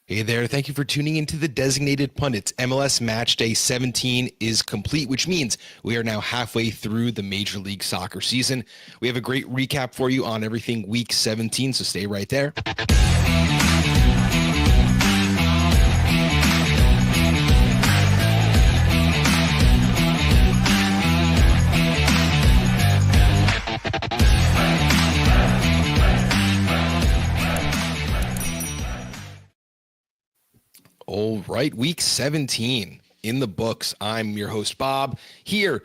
Hey there, thank you for tuning into the Designated Pundits. MLS Match Day 17 is complete, which means we are now halfway through the Major League Soccer season. We have a great recap for you on everything Week 17, so stay right there. All right, Week 17 in the books. I'm your host, Bob, here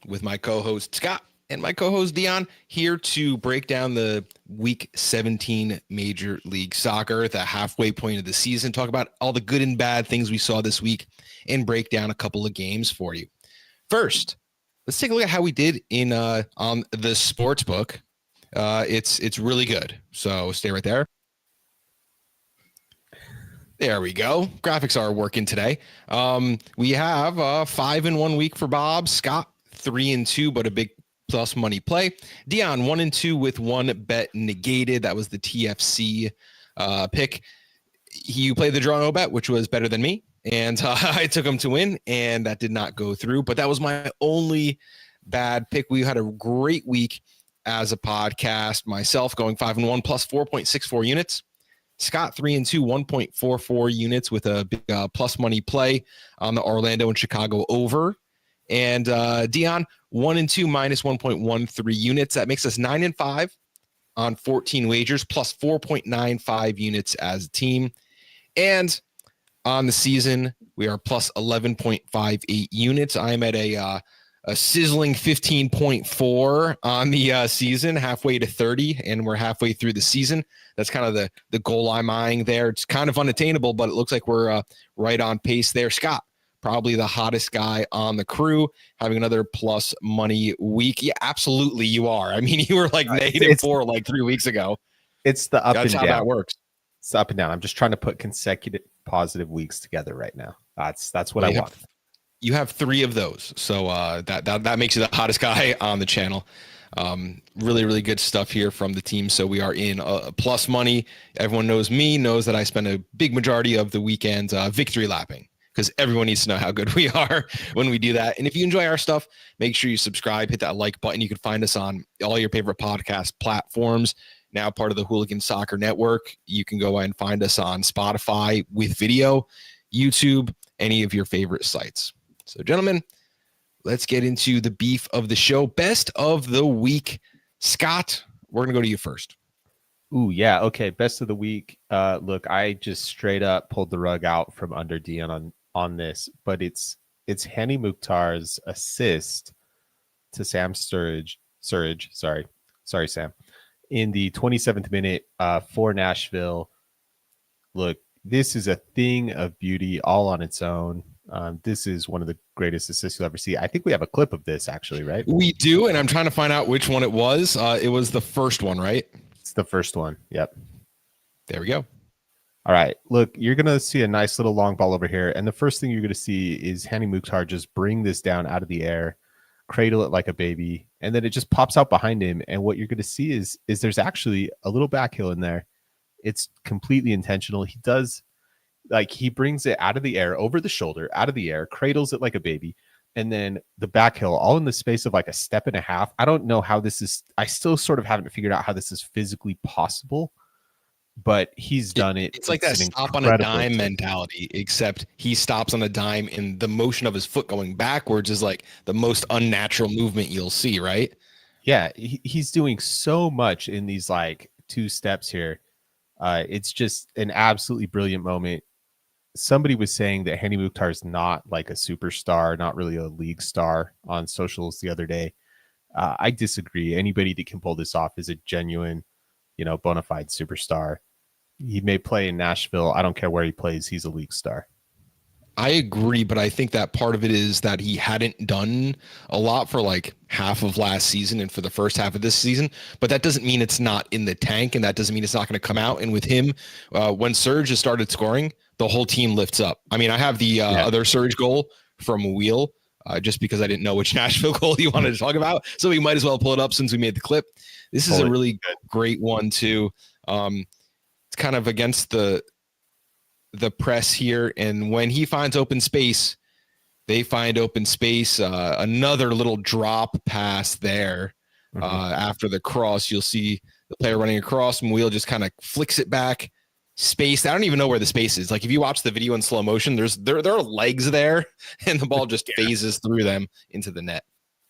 with my co-host, Scott, and my co-host, Dion, here to break down the Week 17 Major League Soccer, the halfway point of the season, talk about all the good and bad things we saw this week, and break down a couple of games for you. First, let's take a look at how we did in on the sports book. It's really good, so stay right there. There we go. Graphics are working today. We have 5-1 week for Bob. Scott 3-2, but a big plus money play. Dion 1-2 with one bet negated. That was the TFC pick. He played the draw no bet, which was better than me, and I took him to win, and that did not go through. But that was my only bad pick. We had a great week as a podcast. Myself going 5-1 plus 4.64 units. Scott 3-2, 1.44 units with a big plus money play on the Orlando and Chicago over. And Dion 1-2 minus 1.13 units. That makes us 9-5 on 14 wagers plus 4.95 units as a team. And on the season, we are plus 11.58 units. I'm at a sizzling 15.4 on the season, halfway to 30, and we're halfway through the season. That's kind of the goal I'm eyeing there. It's kind of unattainable, but it looks like we're right on pace there. Scott, probably the hottest guy on the crew, having another plus money week. Yeah, absolutely you are. I mean, you were like -4 like 3 weeks ago. It's the up That's and how down. that works. It's up and down. I'm just trying to put consecutive positive weeks together right now. That's what I want. You have 3 of those, so that makes you the hottest guy on the channel. Really, really good stuff here from the team. So we are in plus money. Everyone knows me, knows that I spend a big majority of the weekend victory lapping, because everyone needs to know how good we are when we do that. And if you enjoy our stuff, make sure you subscribe, hit that like button. You can find us on all your favorite podcast platforms. Now part of the Hooligan Soccer Network. You can go and find us on Spotify with video, YouTube, any of your favorite sites. So, gentlemen, let's get into the beef of the show. Best of the week. Scott, we're going to go to you first. Ooh, yeah. Okay. Best of the week. Look, I just straight up pulled the rug out from under Dion on this, but it's Hany Mukhtar's assist to Sam Sturridge. Sorry, Sam. In the 27th minute for Nashville. Look, this is a thing of beauty all on its own. This is one of the greatest assists you'll ever see. I think we have a clip of this, actually, right? We do, and I'm trying to find out which one it was. It was the first one, right? It's the first one. Yep. There we go. All right. Look, you're going to see a nice little long ball over here, and the first thing you're going to see is Hany Mukhtar just bring this down out of the air, cradle it like a baby, and then it just pops out behind him, and what you're going to see is there's actually a little back heel in there. It's completely intentional. He does... he brings it out of the air, over the shoulder, out of the air, cradles it like a baby, and then the back heel, all in the space of like a step and a half. I don't know how this is. I still sort of haven't figured out how this is physically possible, but he's done it. It's like that stop on a dime mentality, except he stops on a dime, and the motion of his foot going backwards is like the most unnatural movement you'll see, right? Yeah, he's doing so much in these like 2 steps here. It's just an absolutely brilliant moment. Somebody was saying that Hany Mukhtar is not like a superstar, not really a league star on socials the other day. I disagree. Anybody that can pull this off is a genuine, bona fide superstar. He may play in Nashville. I don't care where he plays. He's a league star. I agree, but I think that part of it is that he hadn't done a lot for like half of last season and for the first half of this season, but that doesn't mean it's not in the tank, and that doesn't mean it's not going to come out. And with him, when Surge has started scoring, the whole team lifts up. I mean, I have the other Surge goal from Wheel, just because I didn't know which Nashville goal you wanted to talk about, so we might as well pull it up since we made the clip. This is a really great one too. It's kind of against the the press here, and when he finds open space, they find open space. Another little drop pass there. After the cross, you'll see the player running across, and Wheel just kind of flicks it back. Space. I don't even know where the space is. Like if you watch the video in slow motion, there are legs there, and the ball just phases through them into the net.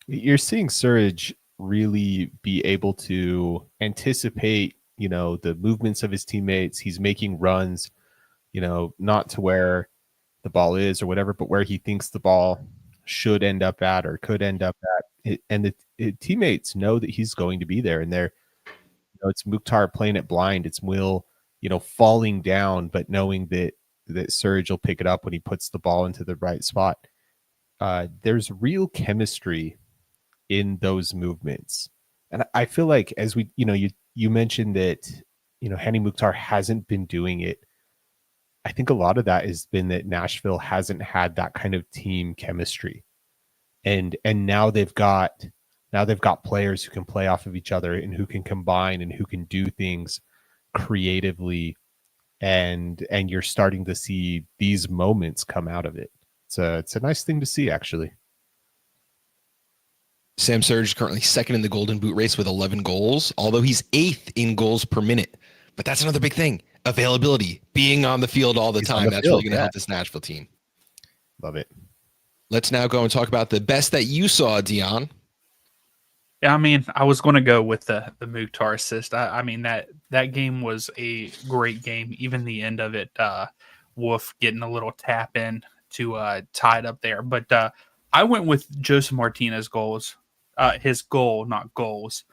You're seeing Surridge really be able to anticipate, the movements of his teammates. He's making runs, not to where the ball is or whatever, but where he thinks the ball should end up at or could end up at. And the teammates know that he's going to be there, and they're, it's Mukhtar playing it blind. It's Will, falling down, but knowing that Surridge will pick it up when he puts the ball into the right spot. There's real chemistry in those movements. And I feel like as we, you mentioned that, Hani Mukhtar hasn't been doing it. I think a lot of that has been that Nashville hasn't had that kind of team chemistry. And now they've got players who can play off of each other and who can combine and who can do things creatively. And you're starting to see these moments come out of it. It's a nice thing to see, actually. Sam Surridge is currently second in the Golden Boot race with 11 goals, although he's 8th in goals per minute. But that's another big thing. Availability, being on the field all the time. That's really going to help this Nashville team. Love it. Let's now go and talk about the best that you saw, Dion. Yeah, I mean, I was going to go with the Mukhtar assist. I mean, that game was a great game. Even the end of it, Wolf getting a little tap in to tie it up there. But I went with Joseph Martinez goals. His goal, not goals.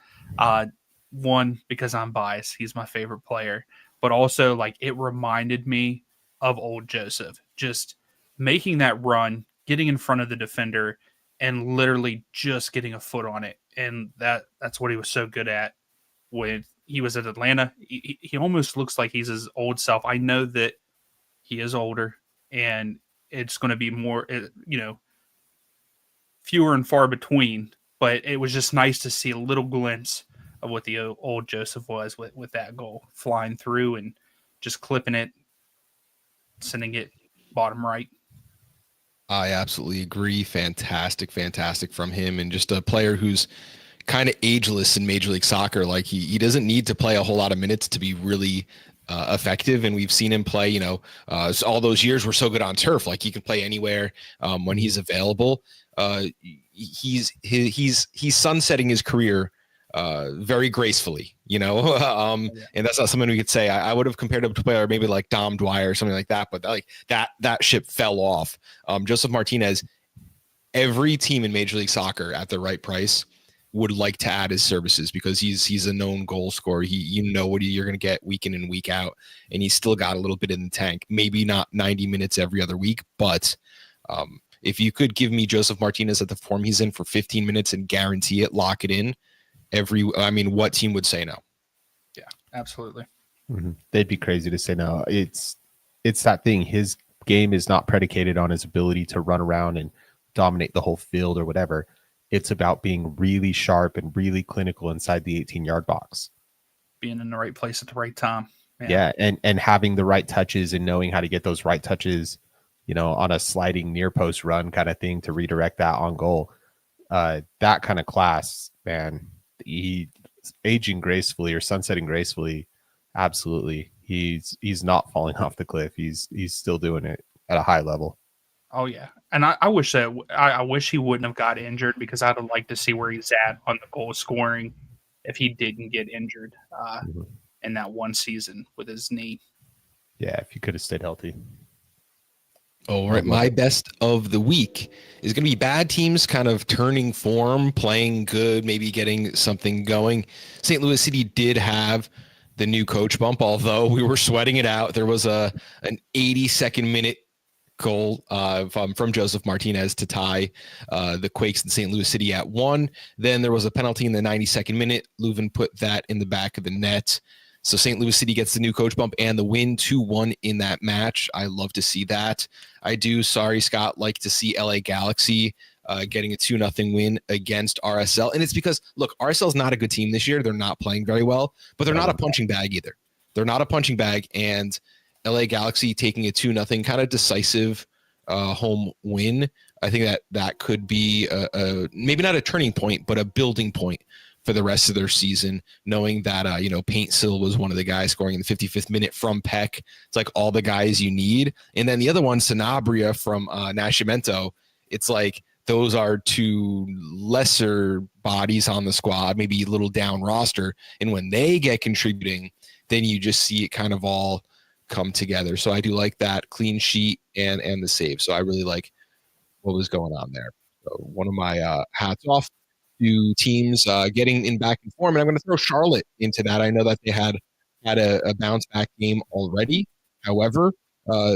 One, because I'm biased. He's my favorite player. But also, like, it reminded me of old Joseph. Just making that run, getting in front of the defender, and literally just getting a foot on it. And that's what he was so good at when he was at Atlanta. He almost looks like he's his old self. I know that he is older, and it's going to be more, fewer and far between. But it was just nice to see a little glimpse of what the old Joseph was with that goal, flying through and just clipping it, sending it bottom right. I absolutely agree. Fantastic from him, and just a player who's kind of ageless in Major League Soccer. Like he doesn't need to play a whole lot of minutes to be really effective, and we've seen him play. All those years were so good on turf. Like he can play anywhere when he's available. He's sunsetting his career very gracefully, and that's not something we could say. I would have compared him to a player maybe like Dom Dwyer or something like that, but that ship fell off. Joseph Martinez, every team in Major League Soccer at the right price would like to add his services because he's a known goal scorer. What you're going to get week in and week out, and he's still got a little bit in the tank. Maybe not 90 minutes every other week, but if you could give me Joseph Martinez at the form he's in for 15 minutes and guarantee it, lock it in, what team would say no? Yeah, absolutely. Mm-hmm. They'd be crazy to say no. It's that thing. His game is not predicated on his ability to run around and dominate the whole field or whatever. It's about being really sharp and really clinical inside the 18-yard box. Being in the right place at the right time. Yeah, and having the right touches and knowing how to get those right touches, on a sliding near post run kind of thing to redirect that on goal. That kind of class, man, he's aging gracefully or sunsetting gracefully. Absolutely. He's not falling off the cliff. He's still doing it at a high level. Oh yeah. And I wish that I wish he wouldn't have got injured, because I'd like to see where he's at on the goal scoring if he didn't get injured in that one season with his knee. Yeah, if he could have stayed healthy. All right, my best of the week is going to be bad teams kind of turning form, playing good, maybe getting something going. St. Louis City did have the new coach bump, although we were sweating it out. There was an 82nd minute goal from Joseph Martinez to tie the Quakes in St. Louis City at 1. Then there was a penalty in the 92nd minute. Leuven put that in the back of the net. So St. Louis City gets the new coach bump and the win 2-1 in that match. I love to see that. I do, sorry, Scott, like to see LA Galaxy getting a 2-0 win against RSL. And it's because, look, RSL is not a good team this year. They're not playing very well, but they're not a punching bag either. They're not a punching bag. And LA Galaxy taking a 2-0 kind of decisive home win. I think that could be a maybe not a turning point, but a building point for the rest of their season, knowing that, Paintsil was one of the guys scoring in the 55th minute from Peck. It's like all the guys you need. And then the other one, Sanabria from Nascimento, it's like those are two lesser bodies on the squad, maybe a little down roster. And when they get contributing, then you just see it kind of all come together. So I do like that clean sheet and the save. So I really like what was going on there. So one of my hats off to teams getting in back in form. And I'm going to throw Charlotte into that. I know that they had a bounce back game already. However,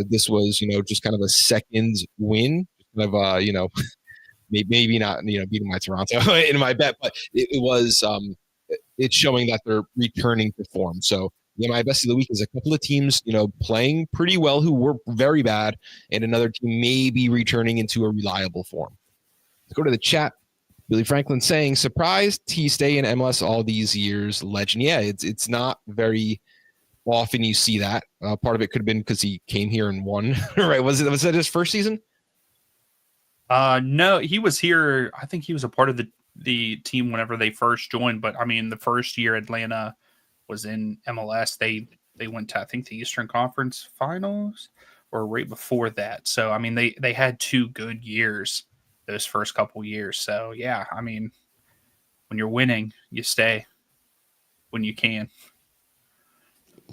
this was, just kind of a second win, kind of, maybe not, beating my Toronto in my bet, but it was, it's showing that they're returning to form. So my best of the week is a couple of teams, playing pretty well who were very bad, and another team maybe returning into a reliable form. Let's go to the chat. Billy Franklin saying, surprised he stay in MLS all these years. Legend. Yeah, it's not very often you see that. Part of it could have been because he came here and won, right? Was that his first season? No, he was here. I think he was a part of the team whenever they first joined. But I mean, the first year Atlanta was in MLS, they went to, I think, the Eastern Conference Finals or right before that. So I mean, they had 2 good years those first couple years. So yeah, I mean, when you're winning, you stay when you can.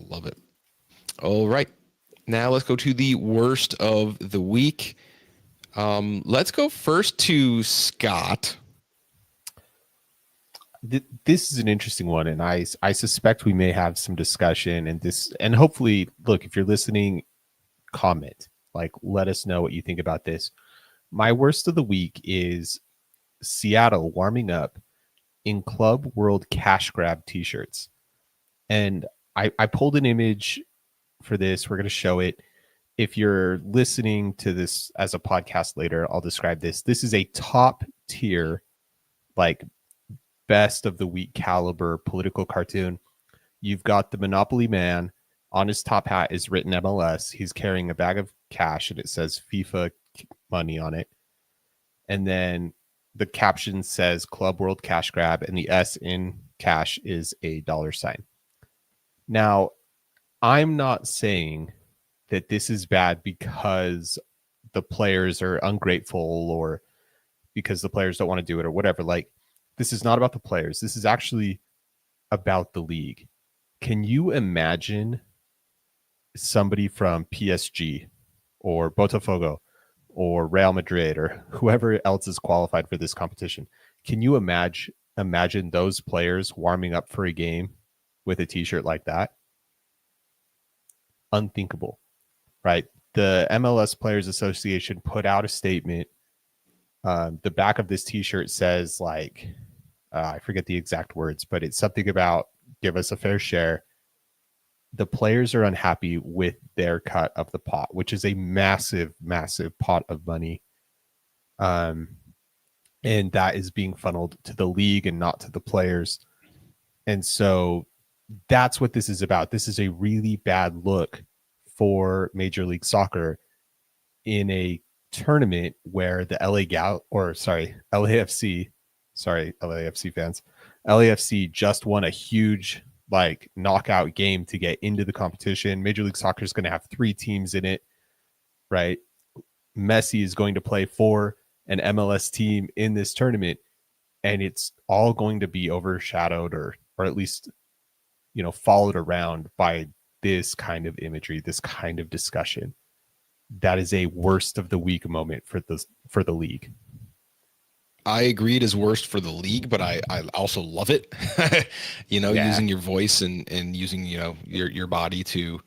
Love it. All right. Now let's go to the worst of the week. Let's go first to Scott. This is an interesting one, and I suspect we may have some discussion and hopefully, look, if you're listening, comment, like, let us know what you think about this. My worst of the week is Seattle warming up in Club World Cash Grab t-shirts. And I pulled an image for this. We're going to show it. If you're listening to this as a podcast later, I'll describe this. This is a top tier, like, best of the week caliber political cartoon. You've got the Monopoly Man. On his top hat is written MLS. He's carrying a bag of cash and it says FIFA money on it. And then the caption says Club World Cash Grab, and the S in cash is a $sign. Now, I'm not saying that this is bad because the players are ungrateful or because the players don't want to do it or whatever. Like, this is not about the players. This is actually about the league. Can you imagine somebody from PSG or Botafogo or Real Madrid or whoever else is qualified for this competition? Can you imagine those players warming up for a game with a t-shirt like that? Unthinkable, right? The MLS Players Association put out a statement. The back of this t-shirt says, like, I forget the exact words, but it's something about give us a fair share. The players are unhappy with their cut of the pot, which is a massive, massive pot of money. And that is being funneled to the league and not to the players. And so that's what this is about. This is a really bad look for Major League Soccer in a tournament where the LAFC fans, LAFC just won a huge, like, knockout game to get into the competition. Major League Soccer is going to have 3 teams in it, right? Messi is going to play for an MLS team in this tournament, and it's all going to be overshadowed or at least, followed around by this kind of imagery, this kind of discussion. That is a worst of the week moment for the league. I agree it is worst for the league, but I also love it. Using your voice and using, your body to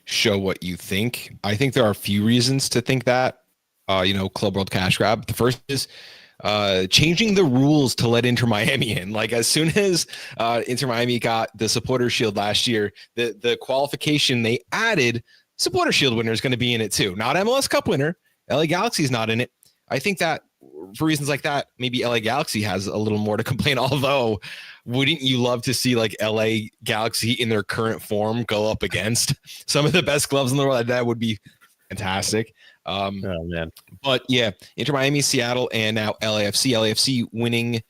show what you think. I think there are a few reasons to think that, Club World Cash Grab. The first is changing the rules to let Inter Miami in. Like, as soon as Inter Miami got the Supporter Shield last year, the qualification they added, Supporter Shield winner is going to be in it too. Not MLS Cup winner. LA Galaxy is not in it. I think that for reasons like that, maybe LA Galaxy has a little more to complain. Although, wouldn't you love to see like LA Galaxy in their current form go up against some of the best clubs in the world? That would be fantastic. Oh man. But yeah, Inter Miami, Seattle, and now LAFC. LAFC winning,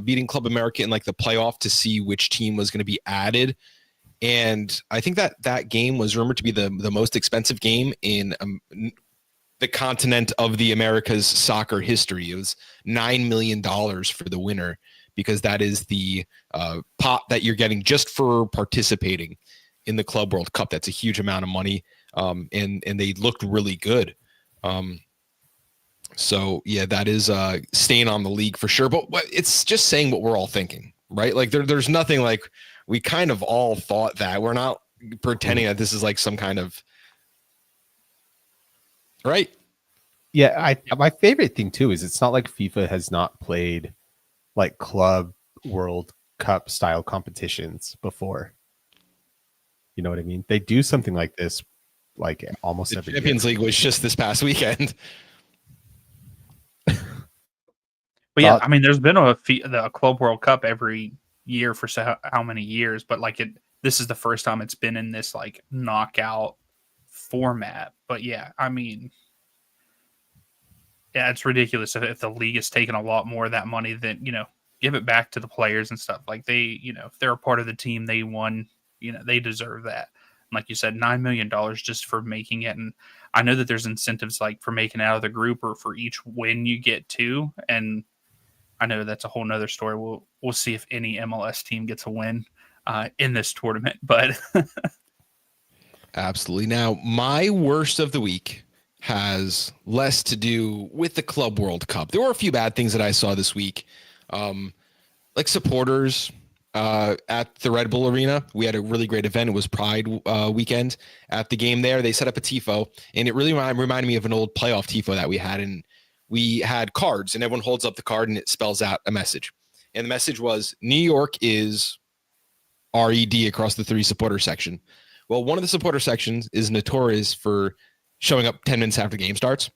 beating Club America in like the playoff to see which team was going to be added. And I think that game was rumored to be the most expensive game in the continent of the Americas soccer history. It was $9 million for the winner, because that is the pot that you're getting just for participating in the Club World Cup. That's a huge amount of money, and they looked really good. So yeah, that is staying on the league for sure. But it's just saying what we're all thinking, right? Like there's nothing like we kind of all thought that. We're not pretending that this is like some kind of right. Yeah, my favorite thing too is it's not like FIFA has not played like Club World Cup style competitions before. You know what I mean? They do something like this like almost The every Champions year. League was just this past weekend. But yeah, I mean, there's been the Club World Cup every year for how many years, but like this is the first time it's been in this like knockout format. But yeah, I mean, yeah, it's ridiculous if the league is taking a lot more of that money than, give it back to the players and stuff. Like they, if they're a part of the team, they won, they deserve that. And like you said, $9 million just for making it. And I know that there's incentives like for making it out of the group or for each win you get to. And I know that's a whole nother story. We'll see if any MLS team gets a win in this tournament, but Absolutely. Now, my worst of the week has less to do with the Club World Cup. There were a few bad things that I saw this week, like supporters at the Red Bull Arena. We had a really great event. It was Pride weekend. At the game there, they set up a tifo, and it really reminded me of an old playoff tifo that we had. And we had cards, and everyone holds up the card, and it spells out a message. And the message was, New York is RED across the 3 supporter section. Well, one of the supporter sections is notorious for showing up 10 minutes after the game starts.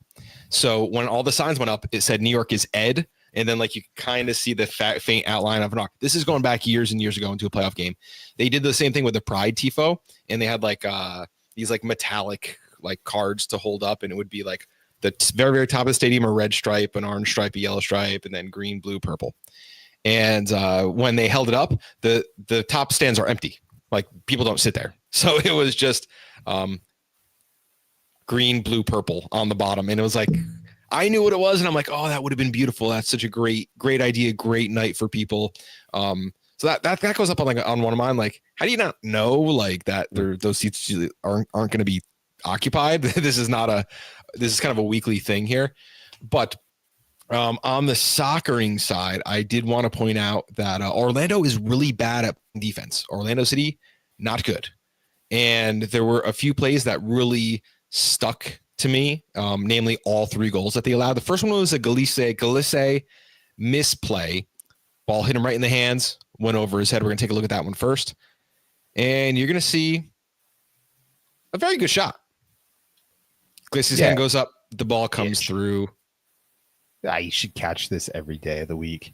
So when all the signs went up, it said New York is Ed. And then like you kind of see the faint outline of an arc. This is going back years and years ago into a playoff game. They did the same thing with the Pride tifo, and they had like these like metallic like cards to hold up, and it would be like the very, very top of the stadium, a red stripe, an orange stripe, a yellow stripe, and then green, blue, purple. And when they held it up, the top stands are empty. Like people don't sit there. So it was just green, blue, purple on the bottom. And it was like, I knew what it was. And I'm like, oh, that would have been beautiful. That's such a great idea. Great night for people. So that goes up on like on one of mine. Like, how do you not know like that those seats aren't going to be occupied? This is kind of a weekly thing here. But on the soccering side, I did want to point out that Orlando is really bad at defense. Orlando City, not good. And there were a few plays that really stuck to me, namely all 3 goals that they allowed. The first one was a Galise misplay. Ball hit him right in the hands, went over his head. We're going to take a look at that one first. And you're going to see a very good shot. Galise's hand goes up, the ball comes through. You should catch this every day of the week.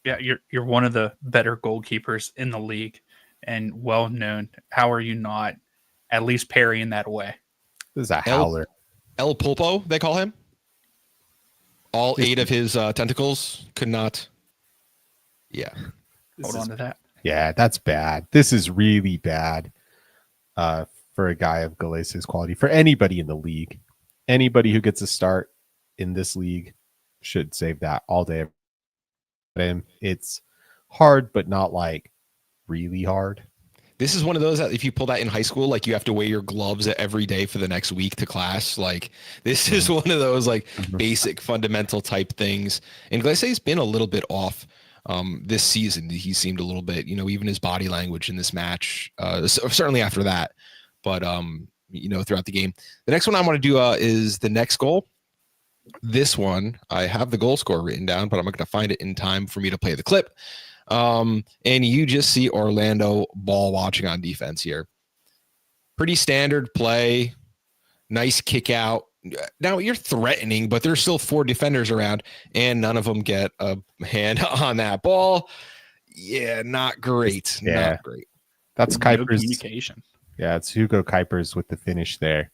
Yeah, you're one of the better goalkeepers in the league and well known. How are you not at least parrying that away? This is a howler. El Pulpo, they call him. All 8 of his tentacles could not. Yeah. Hold on to that. Yeah, that's bad. This is really bad for a guy of Galice's quality. For anybody in the league, anybody who gets a start in this league should save that all day. It's hard, but not like really hard. This is one of those that if you pull that in high school, like you have to wear your gloves every day for the next week to class. Like this is one of those like basic fundamental type things. And Glace's been a little bit off this season. He seemed a little bit, even his body language in this match, certainly after that, but throughout the game. The next one I want to do is the next goal. This one, I have the goal score written down, but I'm not going to find it in time for me to play the clip. And you just see Orlando ball watching on defense here. Pretty standard play, nice kick out, Now you're threatening, but there's still 4 defenders around, and none of them get a hand on that ball. Yeah, not great. Yeah. Not great. That's No Kuiper's. communication. Yeah, it's Hugo Kuipers with the finish there.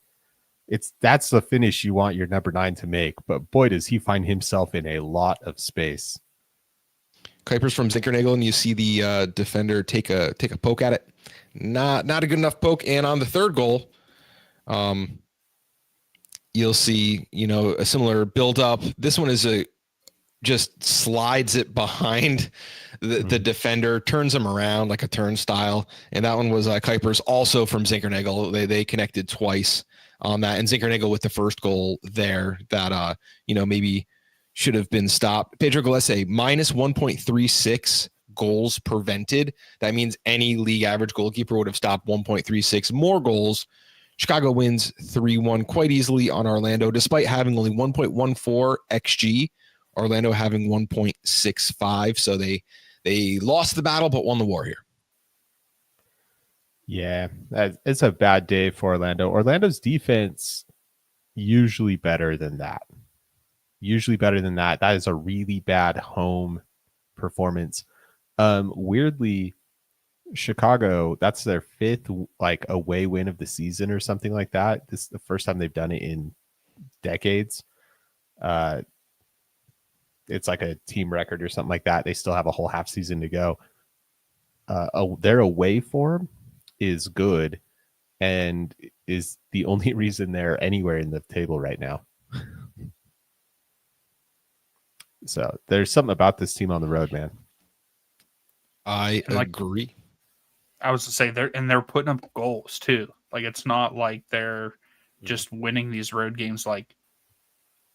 That's the finish you want your number 9 to make, but boy, does he find himself in a lot of space. Kuipers from Zinkernagel, and you see the defender take a poke at it. Not a good enough poke. And on the third goal, you'll see, a similar build up. This one is just slides it behind the defender, turns him around like a turnstile. And that one was Kuipers, also from Zinkernagel. They connected twice on that. And Zinkernagel with the first goal there that, maybe should have been stopped. Pedro Gillespie, minus 1.36 goals prevented. That means any league average goalkeeper would have stopped 1.36 more goals. Chicago wins 3-1 quite easily on Orlando, despite having only 1.14 XG. Orlando having 1.65. So they lost the battle, but won the war here. Yeah, it's a bad day for Orlando. Orlando's defense usually better than that. That is a really bad home performance. Weirdly, Chicago, that's their 5th away win of the season or something like that. This is the first time they've done it in decades. It's like a team record or something like that. They still have a whole half season to go. Their away form is good and is the only reason they're anywhere in the table right now. So there's something about this team on the road, man. I agree. I was to say they're putting up goals too. Like, it's not like they're just winning these road games like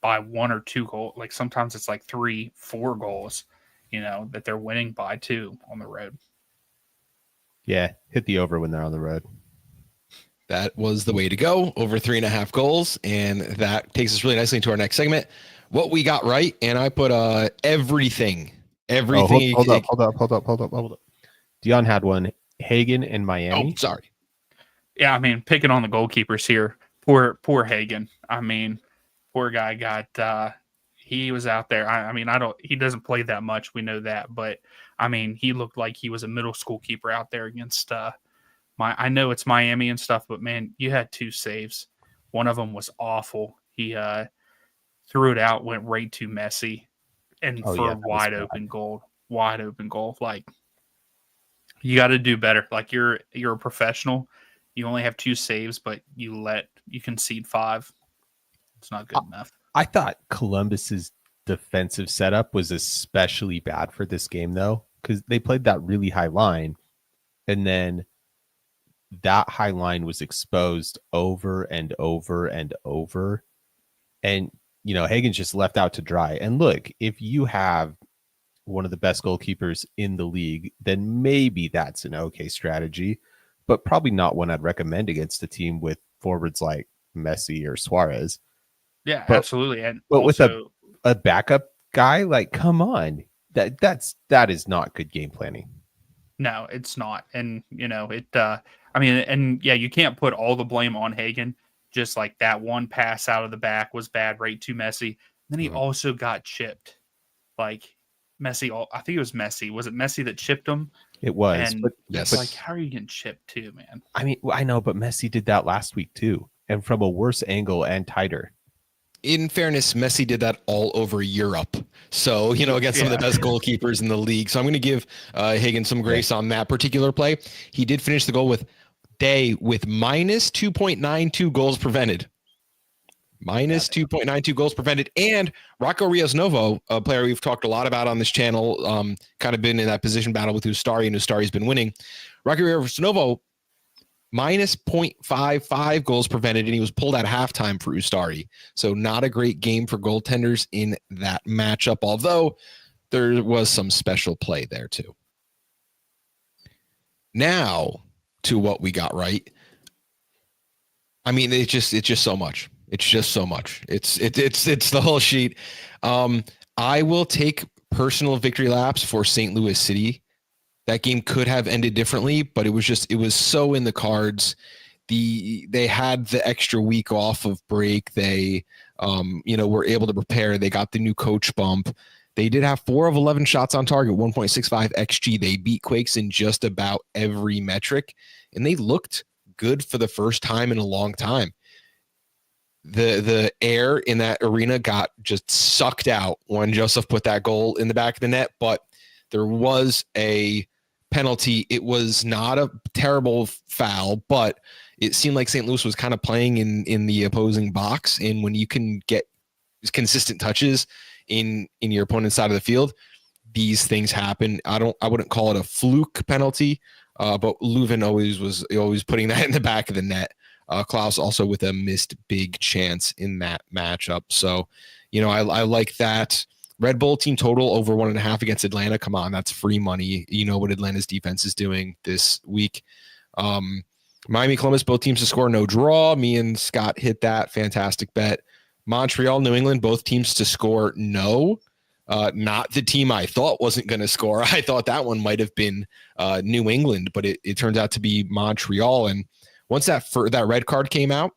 by 1 or 2 goals. Like, sometimes it's like 3, 4 goals, that they're winning by 2 on the road. Yeah, hit the over when they're on the road. That was the way to go. Over 3.5 goals, and that takes us really nicely into our next segment. What we got right, and I put everything. Hold up. Dion had one. Hagen in Miami. Oh, sorry. Yeah, I mean, picking on the goalkeepers here. Poor Hagen. I mean, poor guy got he was out there. He doesn't play that much, we know that, but I mean, he looked like he was a middle school keeper out there against I know it's Miami and stuff, but man, you had 2 saves. One of them was awful. He threw it out, went right to Messi, and a wide open goal. Like, you got to do better. Like, you're a professional. You only have 2 saves, but you concede 5. It's not good enough. I thought Columbus's defensive setup was especially bad for this game, though, because they played that really high line, and then that high line was exposed over and over and over, and Hagen's just left out to dry. And look, if you have one of the best goalkeepers in the league, then maybe that's an okay strategy, but probably not one I'd recommend against a team with forwards like Messi or Suarez. Yeah, absolutely. And but also, with a backup guy, like, come on, that is not good game planning. No, it's not. And you can't put all the blame on Hagen. Just like that one pass out of the back was bad, right to Messi. Then he also got chipped. Like, Messi, I think it was Messi. Was it Messi that chipped him? It was. And yes. Like, how are you getting chipped too, man? I mean, I know, but Messi did that last week too, and from a worse angle and tighter. In fairness, Messi did that all over Europe. So, against some of the best goalkeepers in the league. So I'm going to give Hagen some grace on that particular play. He did finish the goal with minus 2.92 goals prevented. Minus 2.92 goals prevented. And Rocco Rios Novo, a player we've talked a lot about on this channel, kind of been in that position battle with Ustari, and Ustari's been winning. Rocco Rios Novo, minus 0.55 goals prevented, and he was pulled at halftime for Ustari. So not a great game for goaltenders in that matchup, although there was some special play there too. Now to what we got right. I mean, it's just so much. It's just so much. It's the whole sheet. I will take personal victory laps for St. Louis City. That game could have ended differently, but it was so in the cards. they had the extra week off of break. They were able to prepare. They got the new coach bump. They did have 4 of 11 shots on target, 1.65 XG. They beat Quakes in just about every metric, and they looked good for the first time in a long time. The air in that arena got just sucked out when Joseph put that goal in the back of the net, but there was a penalty. It was not a terrible foul, but it seemed like St. Louis was kind of playing in the opposing box, and when you can get consistent touches in your opponent's side of the field, these things happen. I wouldn't call it a fluke penalty, but Leuven was always putting that in the back of the net. Klaus also with a missed big chance in that matchup. So, I like that. Red Bull team total over 1.5 against Atlanta. Come on, that's free money. You know what Atlanta's defense is doing this week. Miami, Columbus, both teams to score, no draw. Me and Scott hit that. Fantastic bet. Montreal, New England, both teams to score, no. Not the team I thought wasn't going to score. I thought that one might have been New England, but it turns out to be Montreal. And once that red card came out,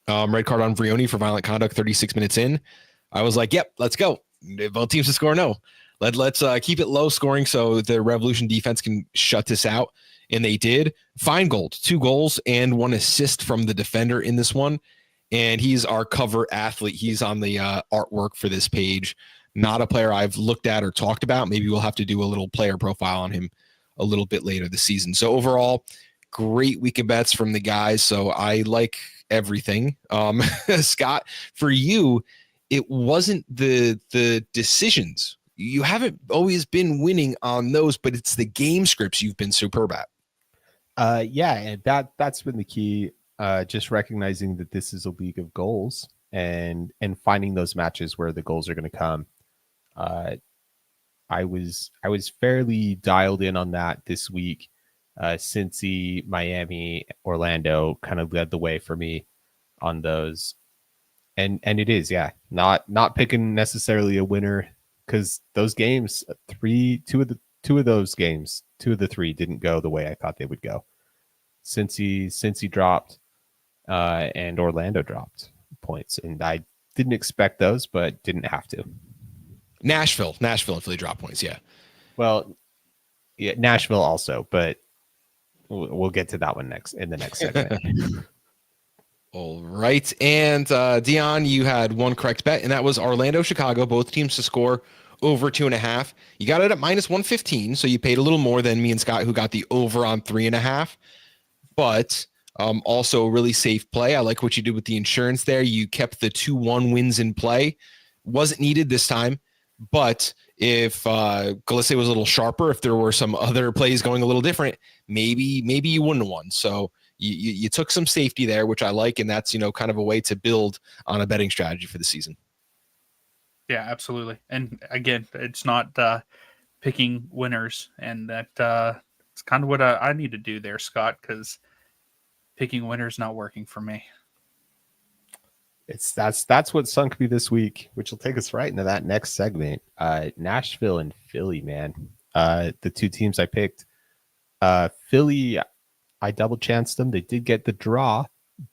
red card on Vrioni for violent conduct 36 minutes in, I was like, yep, let's go. Both teams to score, no. Let's keep it low scoring so the Revolution defense can shut this out. And they did. Feingold, 2 goals and 1 assist from the defender in this one. And he's our cover athlete. He's on the artwork for this page. Not a player I've looked at or talked about. Maybe we'll have to do a little player profile on him a little bit later this season. So overall, great week of bets from the guys. So I like everything. Scott, for you, it wasn't the decisions. You haven't always been winning on those, but it's the game scripts you've been superb at. Yeah, and that's been the key. Just recognizing that this is a league of goals and finding those matches where the goals are going to come. I was fairly dialed in on that this week. Cincy, Miami, Orlando kind of led the way for me on those. And it is, yeah, not picking necessarily a winner because those games, two of the 3 didn't go the way I thought they would go. Cincy dropped, and Orlando dropped points, and I didn't expect those, but didn't have to. Nashville and Philly drop points, yeah. Well, yeah, Nashville also, but we'll get to that one in the next segment. All right. And Dion, you had one correct bet, and that was Orlando, Chicago, both teams to score over 2.5. You got it at -115, so you paid a little more than me and Scott, who got the over on 3.5. But also a really safe play. I like what you did with the insurance there. You kept the 2-1 wins in play. Wasn't needed this time, but if Galisse was a little sharper, if there were some other plays going a little different, maybe you wouldn't have won. So you took some safety there, which I like, and that's kind of a way to build on a betting strategy for the season. Yeah, absolutely. And again, it's not picking winners, and that it's kind of what I need to do there, Scott, because picking winners not working for me. That's what sunk me this week, which will take us right into that next segment. Nashville and Philly, man. The 2 teams I picked. Philly, I double chanced them. They did get the draw,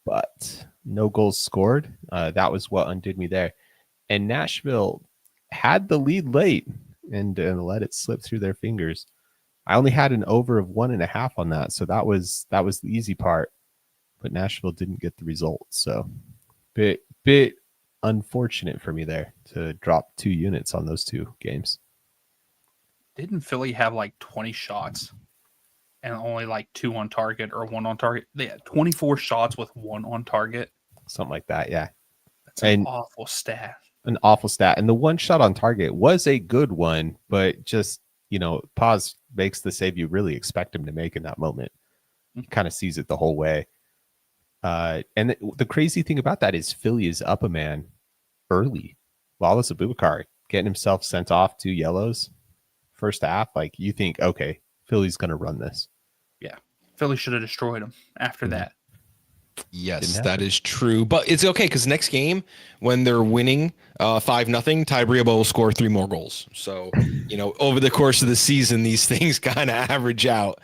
but no goals scored. That was what undid me there. And Nashville had the lead late and let it slip through their fingers. I only had an over of 1.5 on that, so that was the easy part. But Nashville didn't get the result, so bit unfortunate for me there to drop 2 units on those 2 games. Didn't Philly have like 20 shots and only like 2 on target or 1 on target? They had 24 shots with 1 on target. Something like that, yeah. That's an awful stat. An awful stat. And the 1 shot on target was a good one, but just, pause makes the save you really expect him to make in that moment. He kind of sees it the whole way. And the crazy thing about that is Philly is up a man early. Wallace Abubakar getting himself sent off 2 yellows first half. Like, you think, okay, Philly's going to run this. Yeah. Philly should have destroyed him after that. Yes, that is true. But it's okay because next game, when they're winning 5-0. Ty Briabo will score 3 more goals. So, over the course of the season, these things kind of average out.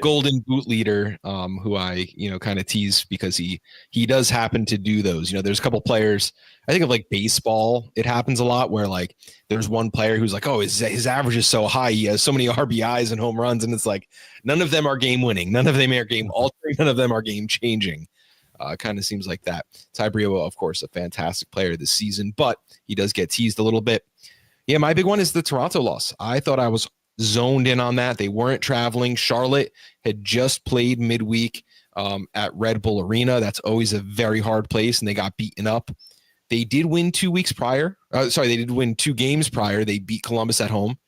Golden boot leader, who I, kind of tease because he does happen to do those. There's a couple players. I think of like baseball. It happens a lot where like there's one player who's like, oh, his average is so high. He has so many RBIs and home runs. And it's like, none of them are game winning. None of them are game altering. None of them are game changing. Kind of seems like that. Ty Briabo, of course, a fantastic player this season, but he does get teased a little bit. Yeah, my big one is the Toronto loss. I thought I was zoned in on that. They weren't traveling. Charlotte had just played midweek at Red Bull Arena. That's always a very hard place, and they got beaten up. They did win 2 weeks prior. They did win 2 games prior. They beat Columbus at home.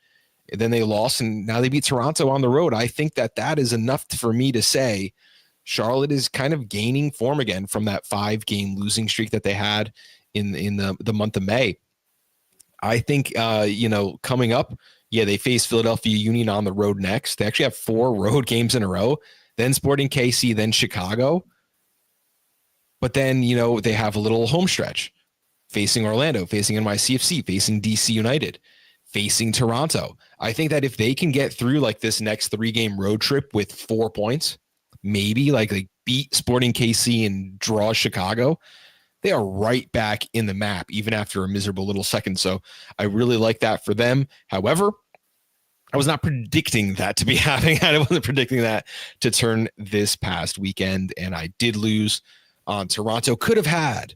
And then they lost, and now they beat Toronto on the road. I think that is enough for me to say Charlotte is kind of gaining form again from that 5-game losing streak that they had in the month of May. I think, coming up, they face Philadelphia Union on the road next. They actually have 4 road games in a row, then Sporting KC, then Chicago. But then, they have a little home stretch facing Orlando, facing NYCFC, facing DC United, facing Toronto. I think that if they can get through like this next 3-game road trip with 4 points, maybe like beat Sporting KC and draw Chicago, they are right back in the map, even after a miserable little second. So I really like that for them. However, I was not predicting that to be happening. I wasn't predicting that to turn this past weekend, and I did lose on Toronto. Could have had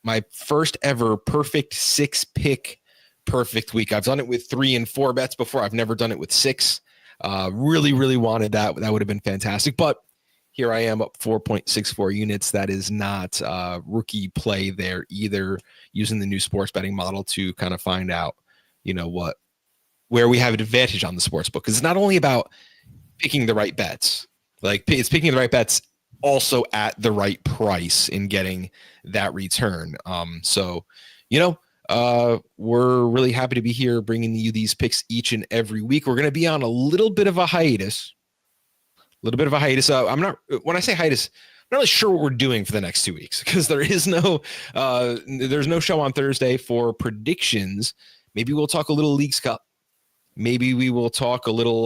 my first ever perfect 6-pick perfect week. I've done it with 3 and 4 bets before. I've never done it with 6. Really, really wanted that. That would have been fantastic. But here I am up 4.64 units. That is not rookie play there either, using the new sports betting model to kind of find out, where we have an advantage on the sports book. Because it's not only about picking the right bets, like it's picking the right bets also at the right price in getting that return. We're really happy to be here bringing you these picks each and every week. We're going to be on a little bit of a hiatus. I'm not, when I say hiatus, I'm not really sure what we're doing for the next 2 weeks because there's no show on Thursday for predictions. Maybe we'll talk a little Leagues Cup. Maybe we will talk a little,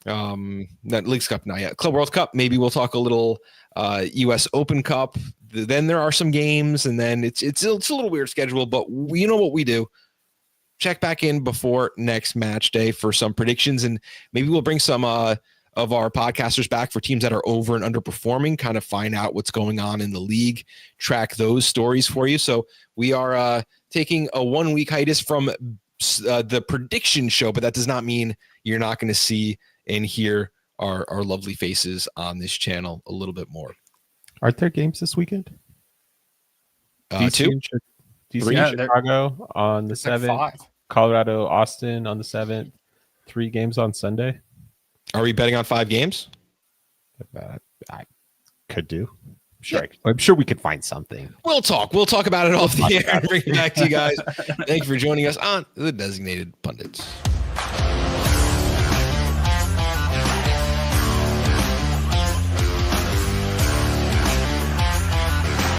not Leagues Cup, not yet. Club World Cup. Maybe we'll talk a little US Open Cup. Then there are some games, and then it's a little weird schedule, but you know what we do. Check back in before next match day for some predictions, and maybe we'll bring some of our podcasters back for teams that are over and underperforming, kind of find out what's going on in the league, track those stories for you. So we are taking a 1-week hiatus from the prediction show, but that does not mean you're not going to see and hear our lovely faces on this channel a little bit more. Aren't there games this weekend? 2, DC 3, and Chicago on the 7th. Like 5. Colorado, Austin on the 7th. 3 games on Sunday. Are we betting on 5 games? I could do. I'm sure we could find something. We'll talk about it off the air and bring it back to you guys. Thank you for joining us on the Designated Pundits.